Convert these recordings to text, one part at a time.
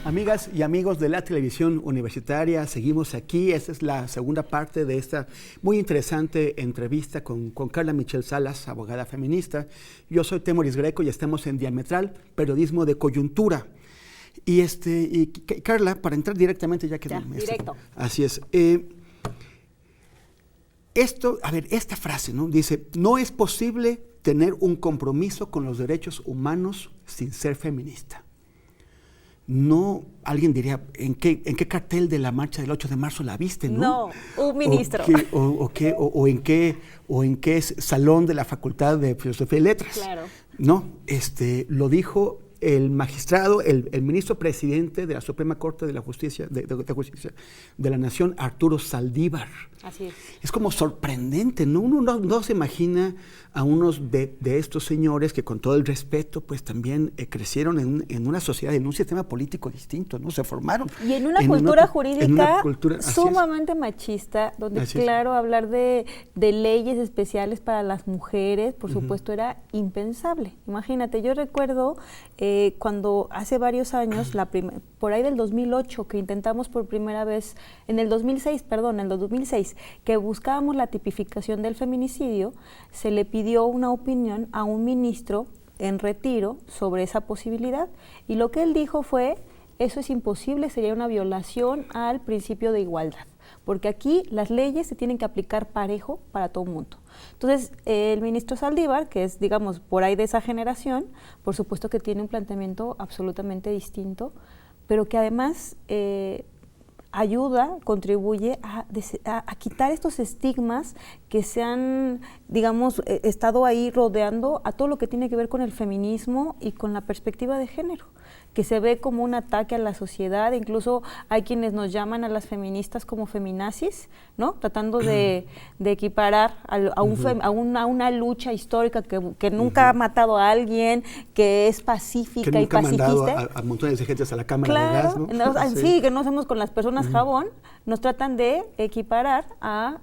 Amigas y amigos de la televisión universitaria, seguimos aquí. Esta es la segunda parte de esta muy interesante entrevista con Carla Michelle Salas, abogada feminista. Yo soy Temoris Greco y estamos en Diametral, periodismo de coyuntura. Y Carla, para entrar directamente, ya que... Ya, directo. Así es. Esta frase, ¿no? Dice, no es posible tener un compromiso con los derechos humanos sin ser feminista. No, alguien diría, ¿en qué cartel de la marcha del 8 de marzo la viste, no? No, un ministro. ¿O en qué salón de la Facultad de Filosofía y Letras? Claro. No, lo dijo el magistrado, el ministro presidente de la Suprema Corte de la Justicia de la Nación, Arturo Saldívar. Así es. Es como sorprendente, ¿no? Uno no se imagina a unos de estos señores que, con todo el respeto, pues también crecieron en una sociedad, en un sistema político distinto, ¿no? Se formaron. Y en una cultura jurídica sumamente machista, donde, claro, hablar de leyes especiales para las mujeres, por supuesto, era impensable. Imagínate, yo recuerdo cuando hace varios años, por ahí del 2008, que intentamos por primera vez, en el 2006, que buscábamos la tipificación del feminicidio, se le pidió una opinión a un ministro en retiro sobre esa posibilidad, y lo que él dijo fue, eso es imposible, sería una violación al principio de igualdad, porque aquí las leyes se tienen que aplicar parejo para todo el mundo. Entonces, el ministro Saldívar, que es, digamos, por ahí de esa generación, por supuesto que tiene un planteamiento absolutamente distinto, pero que además contribuye a quitar estos estigmas que se han, digamos, estado ahí rodeando a todo lo que tiene que ver con el feminismo y con la perspectiva de género, que se ve como un ataque a la sociedad. Incluso hay quienes nos llaman a las feministas como feminazis, ¿no? Tratando de equiparar a una lucha histórica que nunca ha matado a alguien, que es pacífica y pacifista. Que nunca ha mandado a montones de gente a la cámara de gas, ¿no? Sí, que no hacemos con las personas jabón. Nos tratan de equiparar a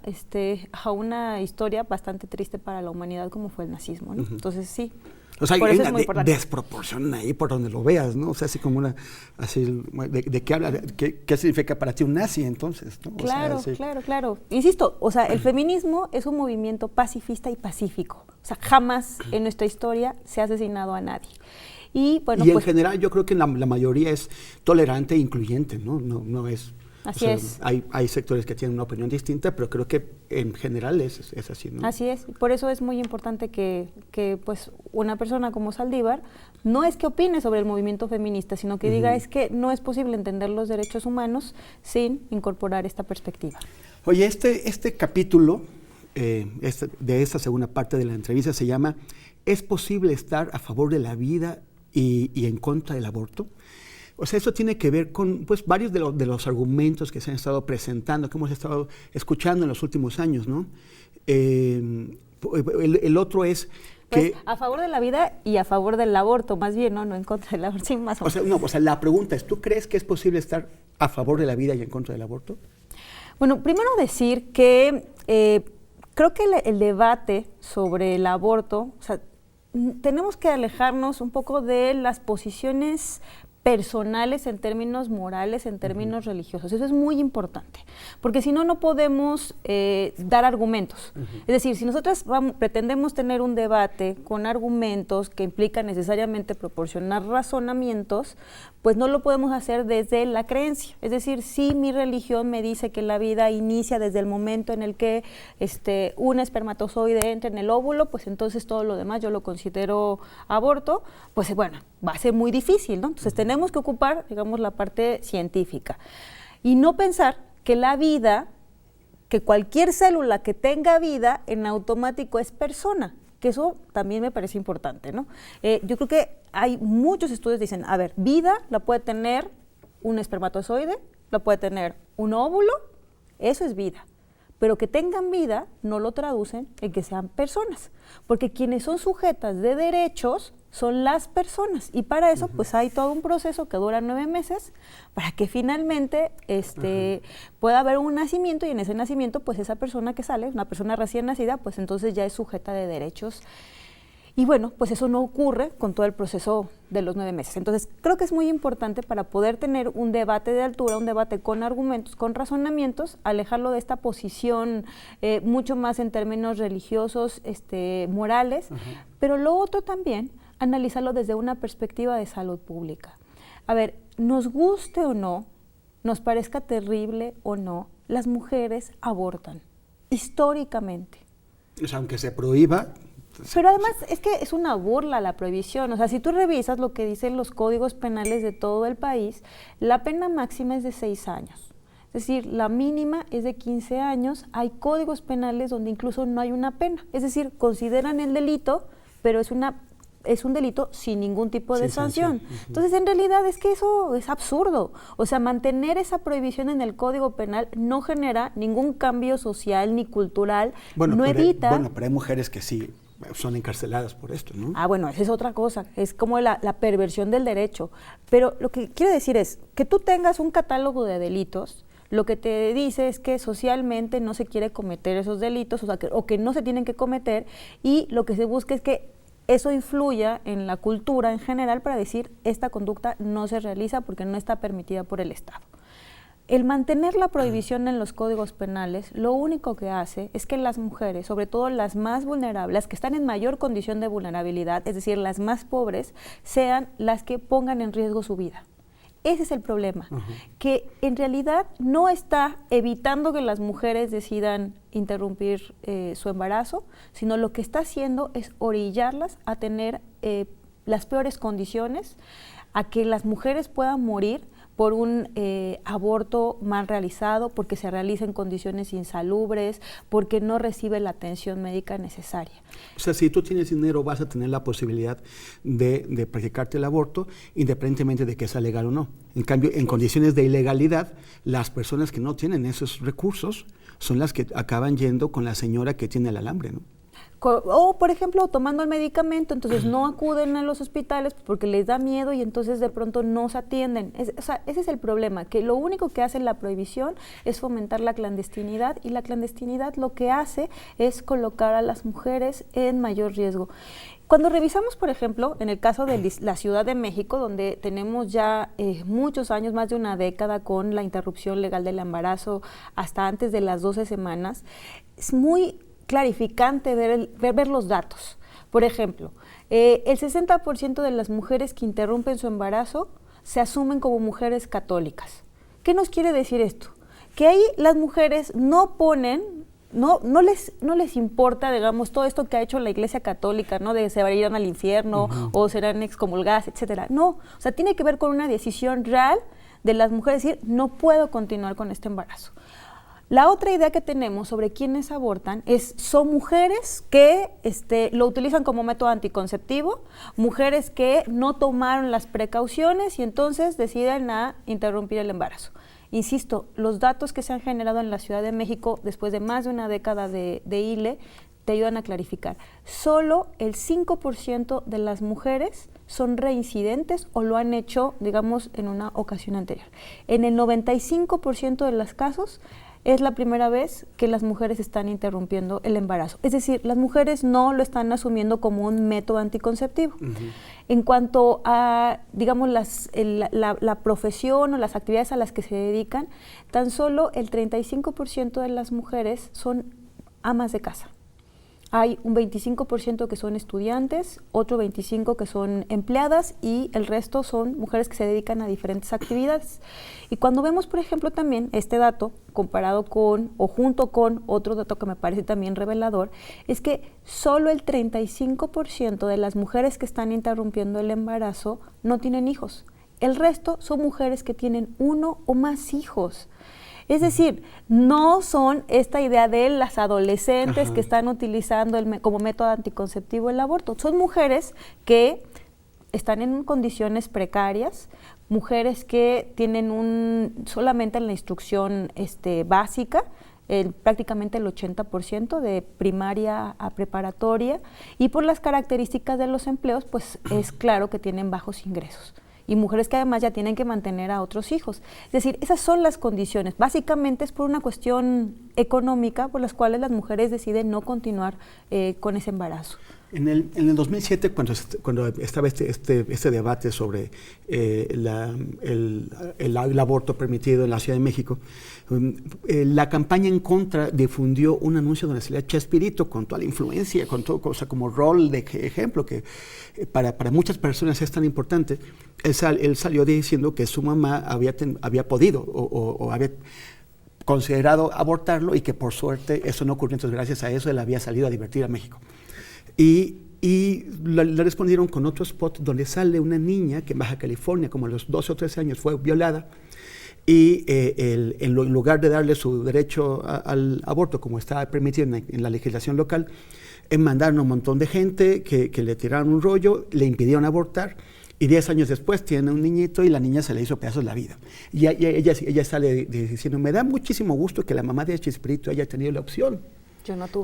una historia bastante triste para la humanidad como fue el nazismo, ¿no? Entonces, sí. O sea, hay una desproporción ahí por donde lo veas, ¿no? O sea, así como ¿de qué habla? ¿Qué significa para ti un nazi, entonces? ¿No? Claro, claro. Insisto, o sea, el feminismo es un movimiento pacifista y pacífico. O sea, jamás en nuestra historia se ha asesinado a nadie. Y, bueno, en general yo creo que la mayoría es tolerante e incluyente, ¿no? No es... Así es. Hay sectores que tienen una opinión distinta, pero creo que en general es así, ¿no? Así es. Por eso es muy importante que pues una persona como Saldívar no es que opine sobre el movimiento feminista, sino que diga es que no es posible entender los derechos humanos sin incorporar esta perspectiva. Oye, este capítulo de esta segunda parte de la entrevista se llama ¿Es posible estar a favor de la vida y en contra del aborto? O sea, eso tiene que ver con pues, varios de los argumentos que se han estado presentando, que hemos estado escuchando en los últimos años, ¿no? El otro es que... Pues, a favor de la vida y a favor del aborto, más bien, ¿no? No en contra del aborto, sí, más o menos. O sea, la pregunta es, ¿tú crees que es posible estar a favor de la vida y en contra del aborto? Bueno, primero decir que creo que el debate sobre el aborto, o sea, tenemos que alejarnos un poco de las posiciones personales en términos morales, en términos religiosos. Eso es muy importante, porque si no, no podemos dar argumentos. Es decir, si nosotros pretendemos tener un debate con argumentos que implican necesariamente proporcionar razonamientos, pues no lo podemos hacer desde la creencia. Es decir, si mi religión me dice que la vida inicia desde el momento en el que un espermatozoide entra en el óvulo, pues entonces todo lo demás yo lo considero aborto, pues bueno, va a ser muy difícil, ¿no? Entonces tenemos que ocupar, digamos, la parte científica y no pensar que la vida, que cualquier célula que tenga vida en automático es persona, que eso también me parece importante, ¿no? Yo creo que hay muchos estudios que dicen, a ver, vida la puede tener un espermatozoide, la puede tener un óvulo, eso es vida. Pero que tengan vida no lo traducen en que sean personas, porque quienes son sujetas de derechos son las personas, y para eso pues hay todo un proceso que dura 9 meses para que finalmente pueda haber un nacimiento, y en ese nacimiento pues esa persona que sale, una persona recién nacida, pues entonces ya es sujeta de derechos. Y bueno, pues eso no ocurre con todo el proceso de los 9 meses. Entonces, creo que es muy importante para poder tener un debate de altura, un debate con argumentos, con razonamientos, alejarlo de esta posición mucho más en términos religiosos, morales, pero lo otro también, analizarlo desde una perspectiva de salud pública. A ver, nos guste o no, nos parezca terrible o no, las mujeres abortan, históricamente. O sea, aunque se prohíba. Pero además es que es una burla la prohibición. O sea, si tú revisas lo que dicen los códigos penales de todo el país, la pena máxima es de 6 años. Es decir, la mínima es de 15 años. Hay códigos penales donde incluso no hay una pena. Es decir, consideran el delito, pero es un delito sin ningún tipo de sanción. Entonces, en realidad es que eso es absurdo. O sea, mantener esa prohibición en el Código Penal no genera ningún cambio social ni cultural, no evita... Bueno, pero hay mujeres que sí son encarceladas por esto, ¿no? Ah, bueno, esa es otra cosa, es como la perversión del derecho. Pero lo que quiero decir es que tú tengas un catálogo de delitos, lo que te dice es que socialmente no se quiere cometer esos delitos, o que no se tienen que cometer, y lo que se busca es que eso influya en la cultura en general para decir esta conducta no se realiza porque no está permitida por el Estado. El mantener la prohibición en los códigos penales, lo único que hace es que las mujeres, sobre todo las más vulnerables, las que están en mayor condición de vulnerabilidad, es decir, las más pobres, sean las que pongan en riesgo su vida. Ese es el problema, que en realidad no está evitando que las mujeres decidan interrumpir su embarazo, sino lo que está haciendo es orillarlas a tener las peores condiciones, a que las mujeres puedan morir por un aborto mal realizado, porque se realiza en condiciones insalubres, porque no recibe la atención médica necesaria. O sea, si tú tienes dinero, vas a tener la posibilidad de practicarte el aborto, independientemente de que sea legal o no. En cambio, en condiciones de ilegalidad, las personas que no tienen esos recursos son las que acaban yendo con la señora que tiene el alambre, ¿no? O, por ejemplo, tomando el medicamento, entonces no acuden a los hospitales porque les da miedo y entonces de pronto no se atienden. O sea, ese es el problema, que lo único que hace la prohibición es fomentar la clandestinidad, y la clandestinidad lo que hace es colocar a las mujeres en mayor riesgo. Cuando revisamos, por ejemplo, en el caso de la Ciudad de México, donde tenemos ya muchos años, más de una década, con la interrupción legal del embarazo hasta antes de las 12 semanas, es muy clarificante ver los datos. Por ejemplo, el 60% de las mujeres que interrumpen su embarazo se asumen como mujeres católicas. ¿Qué nos quiere decir esto? Que ahí las mujeres no les importa, digamos, todo esto que ha hecho la Iglesia Católica, ¿no? De se irán al infierno o serán excomulgadas, etcétera. No, o sea, tiene que ver con una decisión real de las mujeres, decir, no puedo continuar con este embarazo. La otra idea que tenemos sobre quienes abortan son mujeres que lo utilizan como método anticonceptivo, mujeres que no tomaron las precauciones y entonces deciden interrumpir el embarazo. Insisto, los datos que se han generado en la Ciudad de México después de más de una década de ILE te ayudan a clarificar. Solo el 5% de las mujeres son reincidentes o lo han hecho, digamos, en una ocasión anterior. En el 95% de los casos es la primera vez que las mujeres están interrumpiendo el embarazo. Es decir, las mujeres no lo están asumiendo como un método anticonceptivo. En cuanto a, digamos, la profesión o las actividades a las que se dedican, tan solo el 35% de las mujeres son amas de casa. Hay un 25% que son estudiantes, otro 25% que son empleadas y el resto son mujeres que se dedican a diferentes actividades. Y cuando vemos, por ejemplo, también este dato comparado con o junto con otro dato que me parece también revelador, es que solo el 35% de las mujeres que están interrumpiendo el embarazo no tienen hijos. El resto son mujeres que tienen 1 o más hijos. Es decir, no son esta idea de las adolescentes que están utilizando como método anticonceptivo el aborto. Son mujeres que están en condiciones precarias, mujeres que tienen solamente en la instrucción básica, prácticamente el 80% de primaria a preparatoria, y por las características de los empleos, pues es claro que tienen bajos ingresos. Y mujeres que además ya tienen que mantener a otros hijos. Es decir, esas son las condiciones. Básicamente es por una cuestión económica por las cuales las mujeres deciden no continuar con ese embarazo. En el 2007, cuando estaba este debate sobre el aborto permitido en la Ciudad de México, la campaña en contra difundió un anuncio donde salía Chespirito con toda la influencia, con todo, cosa como rol de ejemplo, que para muchas personas es tan importante. Él salió diciendo que su mamá había podido o había considerado abortarlo y que por suerte eso no ocurrió. Entonces, gracias a eso, él había salido a divertir a México. Y le respondieron con otro spot donde sale una niña que en Baja California, como a los 12 o 13 años, fue violada y en lugar de darle su derecho al aborto, como está permitido en la legislación local, mandaron a un montón de gente que le tiraron un rollo, le impidieron abortar. Y 10 años después tiene un niñito y la niña se le hizo pedazos la vida. Y ella sale diciendo, me da muchísimo gusto que la mamá de Chespirito haya tenido la opción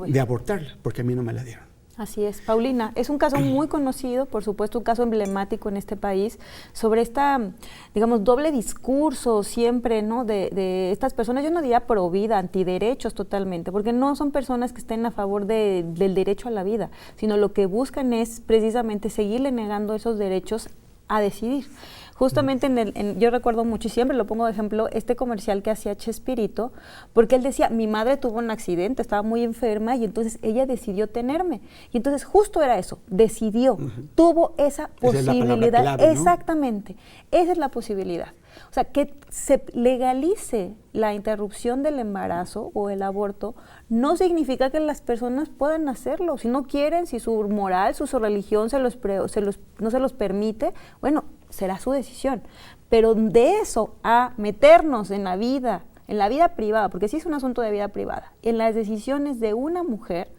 de abortarla, porque a mí no me la dieron. Así es. Paulina, es un caso muy conocido, por supuesto, un caso emblemático en este país, sobre esta, digamos, doble discurso siempre, ¿no?, de estas personas, yo no diría pro vida, antiderechos totalmente, porque no son personas que estén a favor del derecho a la vida, sino lo que buscan es precisamente seguirle negando esos derechos a decidir. Justamente yo recuerdo mucho y siempre lo pongo de ejemplo, este comercial que hacía Chespirito, porque él decía, mi madre tuvo un accidente, estaba muy enferma y entonces ella decidió tenerme. Y entonces justo era eso, decidió, tuvo esa posibilidad. Es la palabra clave, ¿no? Exactamente, esa es la posibilidad. O sea, que se legalice la interrupción del embarazo o el aborto no significa que las personas puedan hacerlo. Si no quieren, si su moral, su religión no se los permite, bueno, será su decisión. Pero de eso a meternos en la vida privada, porque sí es un asunto de vida privada, en las decisiones de una mujer,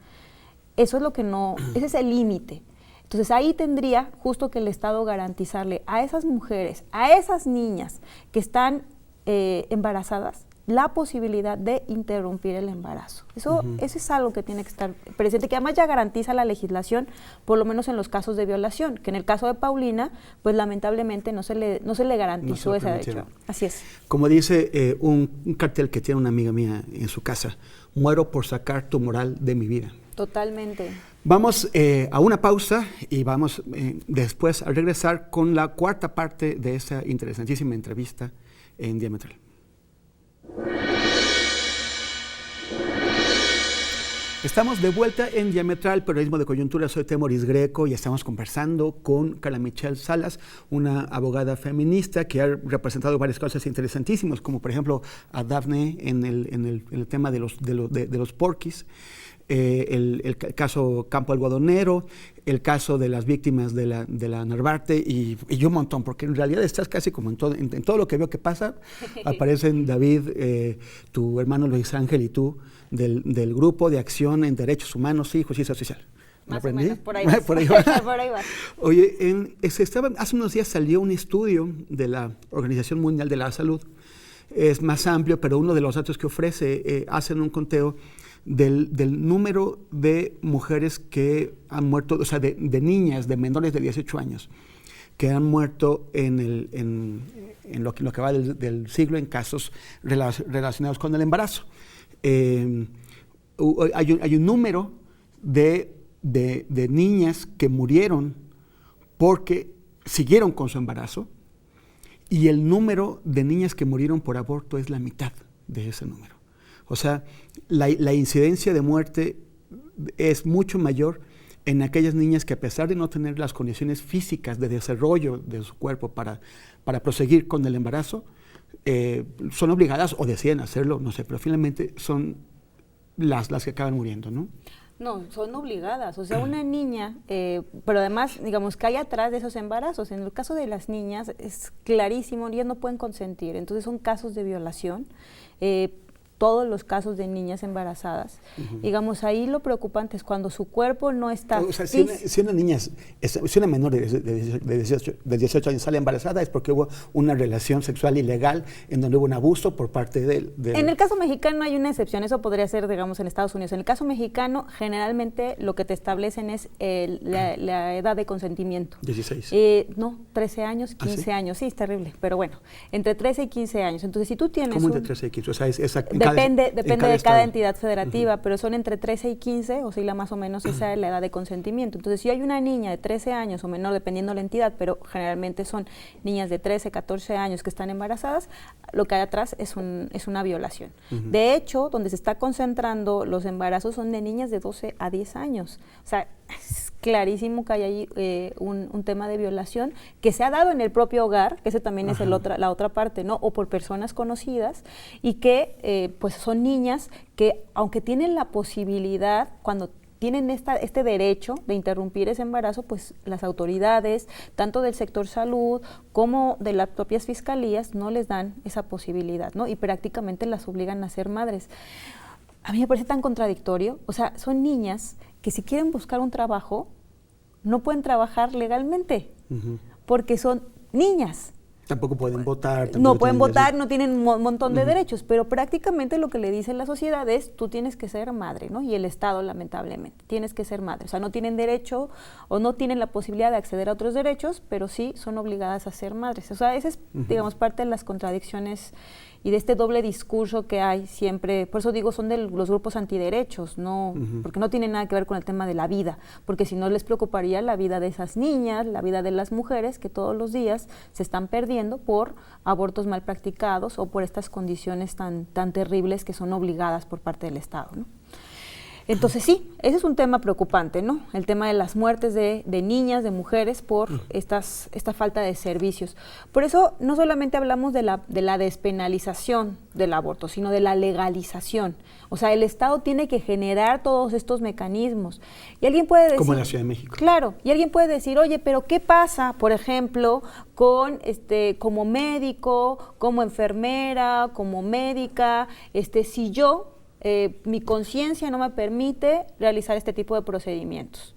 eso es lo que no, ese es el límite. Entonces ahí tendría justo que el Estado garantizarle a esas mujeres, a esas niñas que están embarazadas, la posibilidad de interrumpir el embarazo. Eso es algo que tiene que estar presente, que además ya garantiza la legislación, por lo menos en los casos de violación, que en el caso de Paulina, pues lamentablemente no se le garantizó ese derecho. Así es. Como dice un cartel que tiene una amiga mía en su casa, muero por sacar tu moral de mi vida. Totalmente. Vamos a una pausa y vamos después a regresar con la cuarta parte de esta interesantísima entrevista en Diametral. Estamos de vuelta en Diametral, Periodismo de Coyuntura. Soy Temoris Greco y estamos conversando con Carla Michelle Salas, una abogada feminista que ha representado varias cosas interesantísimas, como por ejemplo a Dafne en el tema de los porquis. El caso Campo Algodonero, el caso de las víctimas de la Narvarte y un montón, porque en realidad estás casi como en todo lo que veo que pasa. Aparecen David, tu hermano Luis Ángel y tú del Grupo de Acción en Derechos Humanos y Justicia Social. Más o menos, por ahí Por ahí va. Por ahí va. Oye, hace unos días salió un estudio de la Organización Mundial de la Salud. Es más amplio, pero uno de los datos que ofrece, hacen un conteo del número de mujeres que han muerto, o sea, de niñas, de menores de 18 años, que han muerto en lo que va del siglo en casos relacionados con el embarazo. Hay un número de niñas que murieron porque siguieron con su embarazo, y el número de niñas que murieron por aborto es la mitad de ese número. O sea, la incidencia de muerte es mucho mayor en aquellas niñas que, a pesar de no tener las condiciones físicas de desarrollo de su cuerpo para proseguir con el embarazo, son obligadas o deciden hacerlo, no sé, pero finalmente son las que acaban muriendo, ¿no? No, son obligadas, o sea, una niña, pero además, digamos, que hay atrás de esos embarazos. En el caso de las niñas es clarísimo, ellas no pueden consentir, entonces son casos de violación. Todos los casos de niñas embarazadas. Digamos, ahí lo preocupante es cuando su cuerpo no está... O sea, si una menor de 18 años sale embarazada, es porque hubo una relación sexual ilegal en donde hubo un abuso por parte de... En el caso mexicano hay una excepción, eso podría ser, digamos, en Estados Unidos. En el caso mexicano, generalmente lo que te establecen es la edad de consentimiento. 16. No, 13 años, 15 años, sí, es terrible, pero bueno, entre 13 y 15 años. Entonces, si tú tienes... ¿Cómo entre 13 y 15? O sea, depende de cada entidad federativa, pero son entre 13 y 15, oscila más o menos esa es la edad de consentimiento. Entonces, si hay una niña de 13 años o menor, dependiendo de la entidad, pero generalmente son niñas de 13, 14 años que están embarazadas, lo que hay atrás es una violación. De hecho, donde se está concentrando los embarazos son de niñas de 12 a 10 años. O sea, es clarísimo que hay ahí un tema de violación que se ha dado en el propio hogar, que ese también es la otra parte, ¿no? O por personas conocidas, y que pues son niñas que, aunque tienen la posibilidad, cuando tienen este derecho de interrumpir ese embarazo, pues las autoridades, tanto del sector salud como de las propias fiscalías, no les dan esa posibilidad, ¿no? Y prácticamente las obligan a ser madres. A mí me parece tan contradictorio. O sea, son niñas que si quieren buscar un trabajo, no pueden trabajar legalmente, porque son niñas. Tampoco pueden votar. No pueden votar, no tienen un montón de derechos, pero prácticamente lo que le dice la sociedad es, tú tienes que ser madre, ¿no? Y el Estado, lamentablemente, tienes que ser madre. O sea, no tienen derecho o no tienen la posibilidad de acceder a otros derechos, pero sí son obligadas a ser madres. O sea, esa es, digamos, parte de las contradicciones y de este doble discurso que hay siempre. Por eso digo, son de los grupos antiderechos, no, porque no tienen nada que ver con el tema de la vida, porque si no les preocuparía la vida de esas niñas, la vida de las mujeres que todos los días se están perdiendo por abortos mal practicados o por estas condiciones tan terribles que son obligadas por parte del Estado, ¿no? Entonces sí, ese es un tema preocupante, ¿no? El tema de las muertes de niñas, de mujeres por esta falta de servicios. Por eso no solamente hablamos de la despenalización del aborto, sino de la legalización. O sea, el Estado tiene que generar todos estos mecanismos. Y alguien puede decir... Como en la Ciudad de México. Claro, y alguien puede decir, oye, pero ¿qué pasa, por ejemplo, con como médico, como enfermera, como médica, si yo... mi conciencia no me permite realizar este tipo de procedimientos?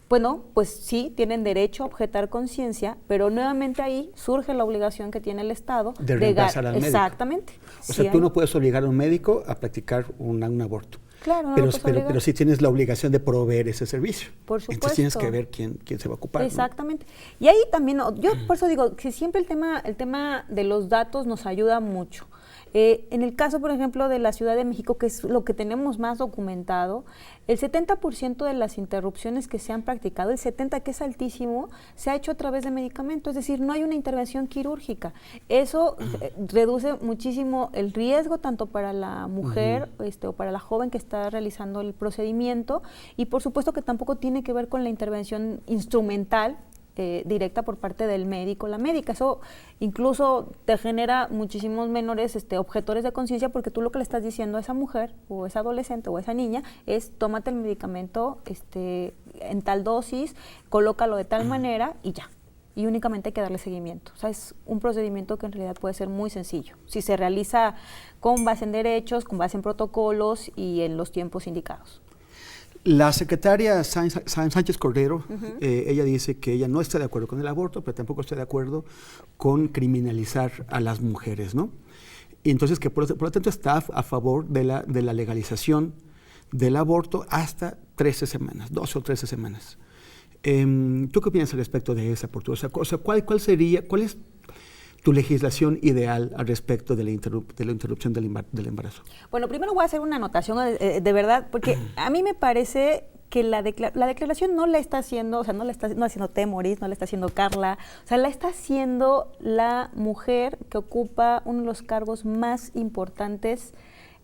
Bueno, pues sí, tienen derecho a objetar conciencia, pero nuevamente ahí surge la obligación que tiene el Estado de reemplazar al médico. Exactamente. O sea, tú no puedes obligar a un médico a practicar un aborto. Claro, no pero sí tienes la obligación de proveer ese servicio. Por supuesto. Entonces tienes que ver quién se va a ocupar. Exactamente. ¿No? Y ahí también, yo por eso digo que siempre el tema de los datos nos ayuda mucho. En el caso, por ejemplo, de la Ciudad de México, que es lo que tenemos más documentado, el 70% de las interrupciones que se han practicado, el 70%, que es altísimo, se ha hecho a través de medicamento, es decir, no hay una intervención quirúrgica. Eso reduce muchísimo el riesgo tanto para la mujer o para la joven que está realizando el procedimiento, y por supuesto que tampoco tiene que ver con la intervención instrumental directa por parte del médico o la médica. Eso incluso te genera muchísimos menores objetores de conciencia, porque tú lo que le estás diciendo a esa mujer o esa adolescente o esa niña es: tómate el medicamento en tal dosis, colócalo de tal manera y ya. Y únicamente hay que darle seguimiento. O sea, es un procedimiento que en realidad puede ser muy sencillo, si se realiza con base en derechos, con base en protocolos y en los tiempos indicados. La secretaria Sánchez Cordero, ella dice que ella no está de acuerdo con el aborto, pero tampoco está de acuerdo con criminalizar a las mujeres, ¿no? Y entonces que por lo tanto está a favor de la legalización del aborto hasta 13 semanas, 12 o 13 semanas. ¿Tú qué opinas al respecto de esa postura? O sea, ¿cuál es tu legislación ideal al respecto de la interrupción del embarazo? Bueno, primero voy a hacer una anotación de verdad, porque a mí me parece que la declaración no la está haciendo, o sea, no la está haciendo Temoris, no la está haciendo Carla, o sea, la está haciendo la mujer que ocupa uno de los cargos más importantes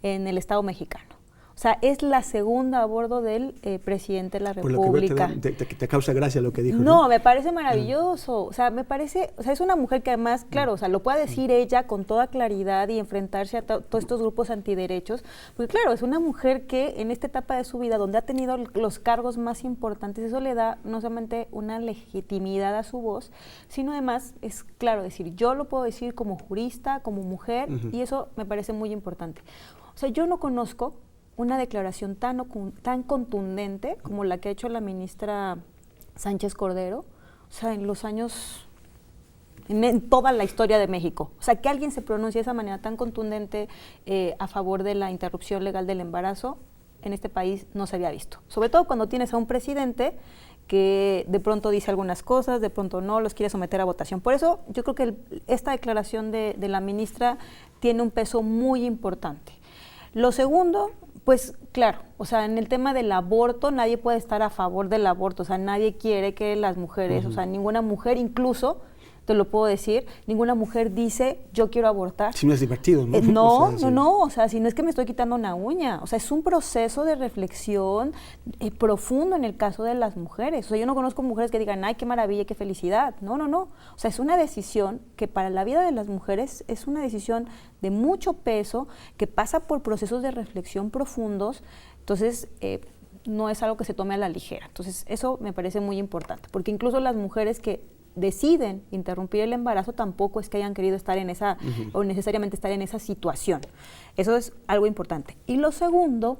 en el Estado mexicano. O sea, es la segunda a bordo del presidente de la República. Por lo que te causa gracia lo que dijo. No, me parece maravilloso. O sea, es una mujer que además, claro, o sea, lo puede decir ella con toda claridad y enfrentarse a todos estos grupos antiderechos. Porque claro, es una mujer que en esta etapa de su vida, donde ha tenido los cargos más importantes, eso le da no solamente una legitimidad a su voz, sino además es claro decir, yo lo puedo decir como jurista, como mujer, y eso me parece muy importante. O sea, yo no conozco una declaración tan contundente como la que ha hecho la ministra Sánchez Cordero, o sea, en los años, en toda la historia de México. O sea, que alguien se pronuncie de esa manera tan contundente a favor de la interrupción legal del embarazo, en este país no se había visto. Sobre todo cuando tienes a un presidente que de pronto dice algunas cosas, de pronto no, los quiere someter a votación. Por eso yo creo que esta declaración de la ministra tiene un peso muy importante. Lo segundo, pues claro, o sea, en el tema del aborto nadie puede estar a favor del aborto, o sea, nadie quiere que las mujeres, o sea, ninguna mujer incluso, te lo puedo decir, ninguna mujer dice, yo quiero abortar. Si no es divertido, ¿no? No, o sea, si no es que me estoy quitando una uña, o sea, es un proceso de reflexión profundo en el caso de las mujeres. O sea, yo no conozco mujeres que digan, ay, qué maravilla, qué felicidad. No. O sea, es una decisión que para la vida de las mujeres es una decisión de mucho peso, que pasa por procesos de reflexión profundos. Entonces, no es algo que se tome a la ligera. Entonces, eso me parece muy importante, porque incluso las mujeres que deciden interrumpir el embarazo tampoco es que hayan querido estar en esa o necesariamente estar en esa situación. Eso es algo importante. Y lo segundo,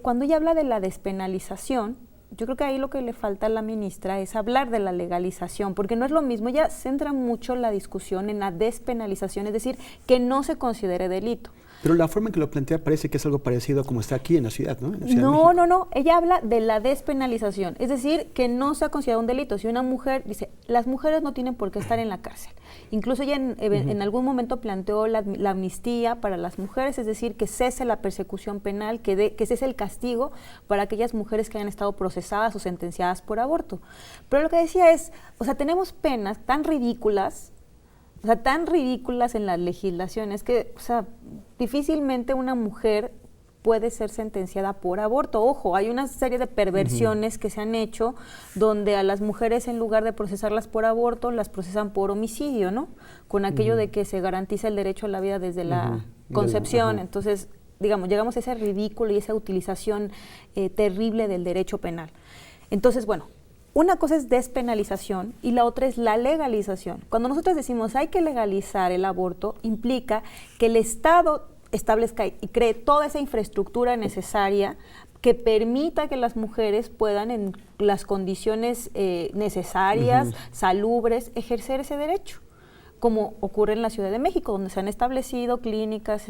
cuando ella habla de la despenalización, yo creo que ahí lo que le falta a la ministra es hablar de la legalización, porque no es lo mismo. Ella centra mucho la discusión en la despenalización, es decir, que no se considere delito. Pero la forma en que lo plantea parece que es algo parecido a como está aquí en la ciudad, ¿no? No. Ella habla de la despenalización, es decir, que no se ha considerado un delito. Si una mujer dice, las mujeres no tienen por qué estar en la cárcel. Incluso ella en algún momento planteó la amnistía para las mujeres, es decir, que cese la persecución penal, que cese el castigo para aquellas mujeres que hayan estado procesadas o sentenciadas por aborto. Pero lo que decía es, o sea, tenemos penas tan ridículas, en las legislaciones que, o sea, difícilmente una mujer puede ser sentenciada por aborto. Ojo, hay una serie de perversiones que se han hecho donde a las mujeres, en lugar de procesarlas por aborto, las procesan por homicidio, ¿no? Con aquello de que se garantiza el derecho a la vida desde la concepción. Entonces, digamos, llegamos a ese ridículo y esa utilización terrible del derecho penal. Entonces, bueno, una cosa es despenalización y la otra es la legalización. Cuando nosotros decimos hay que legalizar el aborto, implica que el Estado establezca y cree toda esa infraestructura necesaria que permita que las mujeres puedan, en las condiciones necesarias, salubres, ejercer ese derecho, como ocurre en la Ciudad de México, donde se han establecido clínicas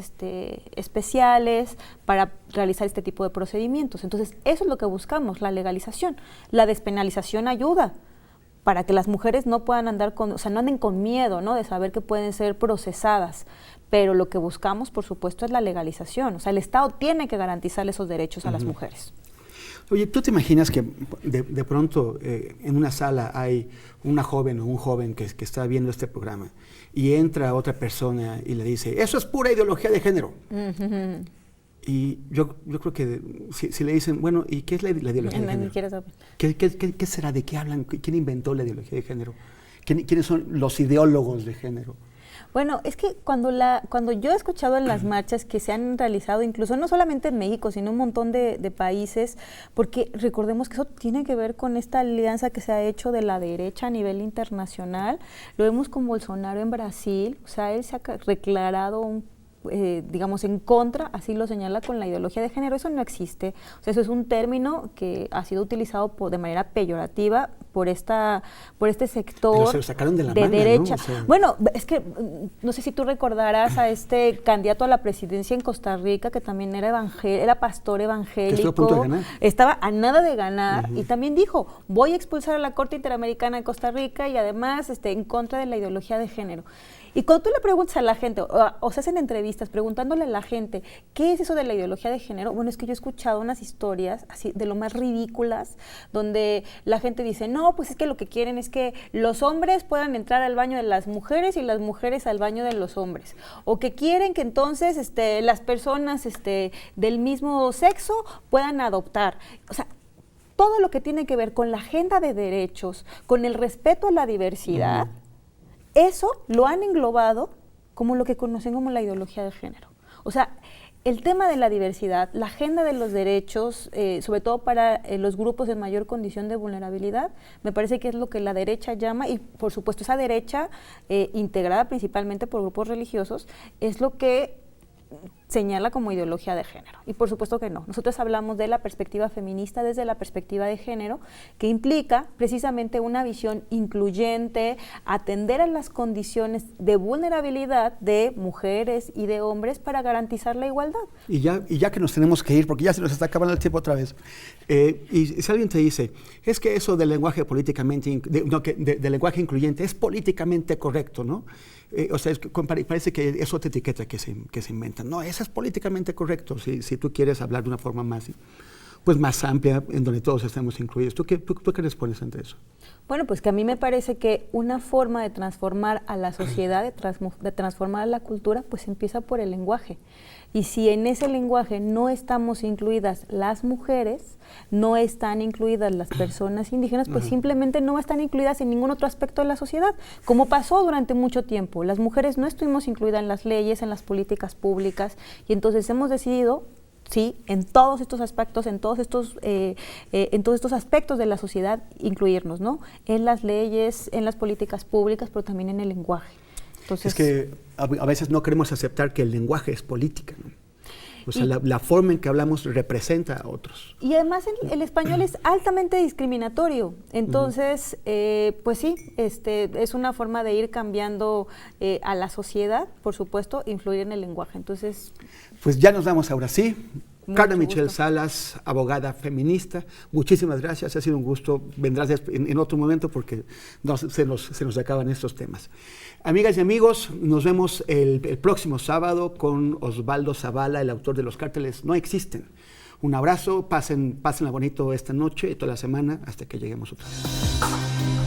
especiales para realizar este tipo de procedimientos. Entonces, eso es lo que buscamos, la legalización. La despenalización ayuda para que las mujeres no puedan andar no anden con miedo, ¿no?, de saber que pueden ser procesadas. Pero lo que buscamos, por supuesto, es la legalización. O sea, el Estado tiene que garantizar esos derechos a las mujeres. Oye, ¿tú te imaginas que de pronto en una sala hay una joven o un joven que está viendo este programa y entra otra persona y le dice, eso es pura ideología de género? Y yo creo que si le dicen, bueno, ¿y qué es la ideología de género? ¿Qué será? ¿De qué hablan? ¿Quién inventó la ideología de género? ¿Quiénes son los ideólogos de género? Bueno, es que cuando yo he escuchado en las marchas que se han realizado, incluso no solamente en México, sino en un montón de países, porque recordemos que eso tiene que ver con esta alianza que se ha hecho de la derecha a nivel internacional. Lo vemos con Bolsonaro en Brasil, o sea, él se ha declarado digamos, en contra, así lo señala, con la ideología de género. Eso no existe. O sea, eso es un término que ha sido utilizado de manera peyorativa por este sector. Pero se lo sacaron de la manga, derecha. ¿no? O sea, bueno, es que no sé si tú recordarás a este candidato a la presidencia en Costa Rica, que también era pastor evangélico. Estuvo a punto de ganar. Estaba a nada de ganar y también dijo, voy a expulsar a la Corte Interamericana de Costa Rica y además en contra de la ideología de género. Y cuando tú le preguntas a la gente, o se hacen entrevistas preguntándole a la gente, ¿qué es eso de la ideología de género? Bueno, es que yo he escuchado unas historias así de lo más ridículas, donde la gente dice, no, pues es que lo que quieren es que los hombres puedan entrar al baño de las mujeres y las mujeres al baño de los hombres. O que quieren que entonces las personas del mismo sexo puedan adoptar. O sea, todo lo que tiene que ver con la agenda de derechos, con el respeto a la diversidad, eso lo han englobado como lo que conocen como la ideología de género. O sea, el tema de la diversidad, la agenda de los derechos, sobre todo para los grupos en mayor condición de vulnerabilidad, me parece que es lo que la derecha llama, y por supuesto esa derecha, integrada principalmente por grupos religiosos, es lo que señala como ideología de género. Y por supuesto que no. Nosotros hablamos de la perspectiva feminista desde la perspectiva de género, que implica precisamente una visión incluyente, atender a las condiciones de vulnerabilidad de mujeres y de hombres para garantizar la igualdad. Y ya que nos tenemos que ir, porque ya se nos está acabando el tiempo otra vez, y si alguien te dice, es que eso del lenguaje del lenguaje incluyente es políticamente correcto, ¿no? O sea, parece que es otra etiqueta que se inventa. No, eso es políticamente correcto, si tú quieres hablar de una forma más, pues más amplia, en donde todos estemos incluidos. ¿Tú qué respondes ante eso? Bueno, pues que a mí me parece que una forma de transformar a la sociedad, de transformar a la cultura, pues empieza por el lenguaje. Y si en ese lenguaje no estamos incluidas las mujeres, no están incluidas las personas indígenas, pues simplemente no están incluidas en ningún otro aspecto de la sociedad, como pasó durante mucho tiempo. Las mujeres no estuvimos incluidas en las leyes, en las políticas públicas, y entonces hemos decidido, sí, en todos estos aspectos, en todos estos aspectos de la sociedad, incluirnos, ¿no? En las leyes, en las políticas públicas, pero también en el lenguaje. Entonces, es que a veces no queremos aceptar que el lenguaje es política, ¿no? O sea, la forma en que hablamos representa a otros. Y además el español es altamente discriminatorio. Entonces, pues sí, es una forma de ir cambiando a la sociedad, por supuesto, influir en el lenguaje. Entonces, pues ya nos vamos ahora sí. Carla Michelle gusto. Salas, abogada feminista, muchísimas gracias, ha sido un gusto. Vendrás en otro momento porque se nos acaban estos temas. Amigas y amigos, nos vemos el próximo sábado con Osvaldo Zavala, el autor de Los cárteles no existen. Un abrazo, pásenla bonito esta noche y toda la semana hasta que lleguemos otra vez.